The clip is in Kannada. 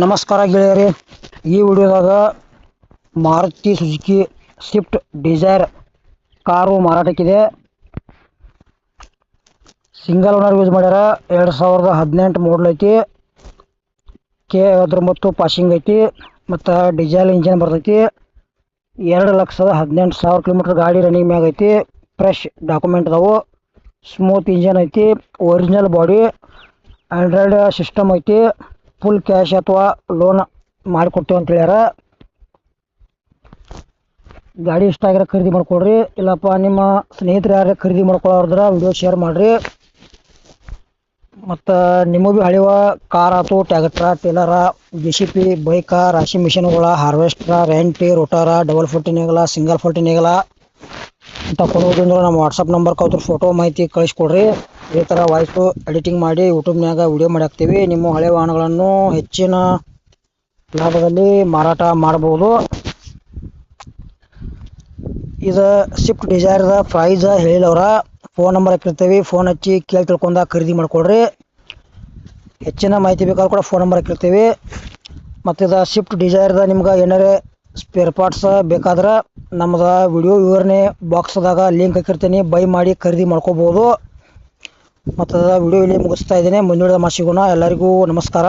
ನಮಸ್ಕಾರ ಗೆಳೆಯರೇ. ಈ ವಿಡಿಯೋದಾಗ Maruti Suzuki Swift Dzire car ಮಾರಾಟಕ್ಕಿದೆ. ಸಿಂಗಲ್ ಓನರ್ ಯೂಸ್ ಮಾಡ್ಯಾರ. 2018 ಮಾಡಲ್ ಐತಿ. K59 ಪಾಸಿಂಗ್ ಐತಿ ಮತ್ತು ಡೀಸೆಲ್ ಇಂಜಿನ್ ಬರ್ತೈತಿ. 2,18,000 ಕಿಲೋಮೀಟರ್ ಗಾಡಿ ರನ್ನಿಂಗ್ ಮ್ಯಾಗ ಐತಿ. ಫ್ರೆಶ್ ಡಾಕ್ಯುಮೆಂಟ್ ಅದಾವು. ಸ್ಮೂತ್ ಇಂಜಿನ್ ಐತಿ. Original body. ಆಂಡ್ರಾಯ್ಡ್ ಸಿಸ್ಟಮ್ ಐತಿ. ಫುಲ್ ಕ್ಯಾಶ್ ಅಥವಾ ಲೋನ್ ಮಾಡಿಕೊಡ್ತೇವೆ ಅಂತ ಹೇಳ್ಯಾರ. ಗಾಡಿ ಇಷ್ಟ ಆಗಿರೋ ಖರೀದಿ ಮಾಡ್ಕೊಡ್ರಿ. ಇಲ್ಲಪ್ಪ ನಿಮ್ಮ ಸ್ನೇಹಿತರು ಯಾರು ಖರೀದಿ ಮಾಡ್ಕೊಳ್ಳೋದ್ರ ವಿಡಿಯೋ ಶೇರ್ ಮಾಡಿರಿ. ಮತ್ತು ನಿಮಗೂ ಹಳೆಯ ಕಾರ್ ಆಯ್ತು, ಟ್ಯಾಕ್ಟ್ರ, ಟೇಲರ, JCB, ಬೈಕ, ರಾಶಿ ಮಿಷಿನ್ಗಳ, ಹಾರ್ವೆಸ್ಟ್ರ, ರೆಂಟಿ, ರೋಟಾರ, ಡಬಲ್ ಫೋರ್ಟಿ ನೇಗಲ, ಸಿಂಗಲ್ ಫೋರ್ಟಿ ನೇಗಲ ಅಂತ ಕೊಡೋದಂದ್ರೆ ನಮ್ಮ ವಾಟ್ಸಪ್ ನಂಬರ್ಗೆ ಅವ್ರ ಫೋಟೋ ಮಾಹಿತಿ ಕಳಿಸ್ಕೊಡ್ರಿ. ಈ ಥರ ವಾಯ್ಸು ಎಡಿಟಿಂಗ್ ಮಾಡಿ ಯೂಟ್ಯೂಬ್ನಾಗ ವಿಡಿಯೋ ಮಾಡಿ ಹಾಕ್ತೀವಿ. ನಿಮ್ಮ ಹಳೆ ವಾಹನಗಳನ್ನು ಹೆಚ್ಚಿನ ಲಾಭದಲ್ಲಿ ಮಾರಾಟ ಮಾಡ್ಬೋದು. ಇದು ಸ್ವಿಫ್ಟ್ ಡಿಸೈರ್ದ ಪ್ರೈಸ್ ಹೇಳಿದವ್ರ ಫೋನ್ ನಂಬರ್ ಹಾಕಿರ್ತೀವಿ. ಫೋನ್ ಹಚ್ಚಿ ಕೇಳಿ ತಿಳ್ಕೊಂಡ ಖರೀದಿ ಮಾಡ್ಕೊಡ್ರಿ. ಹೆಚ್ಚಿನ ಮಾಹಿತಿ ಬೇಕಾದ್ರೂ ಕೂಡ ಫೋನ್ ನಂಬರ್ ಹಾಕಿರ್ತೀವಿ. ಮತ್ತು ಇದು ಸ್ವಿಫ್ಟ್ ಡಿಸೈರ್ದ ನಿಮ್ಗೆ ಏನಾರೇ ಸ್ಪೇರ್ ಪಾರ್ಟ್ಸ್ ಬೇಕಾದ್ರೆ ನಮ್ಮದು ವಿಡಿಯೋ ವಿವರಣೆ ಬಾಕ್ಸ್ದಾಗ ಲಿಂಕ್ ಹಾಕಿರ್ತೀನಿ. ಬೈ ಮಾಡಿ ಖರೀದಿ ಮಾಡ್ಕೋಬೋದು. ಮತ್ತು ವಿಡಿಯೋ ಇಲ್ಲಿ ಮುಗಿಸ್ತಾ ಇದ್ದೀನಿ. ಮುಂದಿನ ಸಿಗೋಣ. ಎಲ್ಲರಿಗೂ ನಮಸ್ಕಾರ.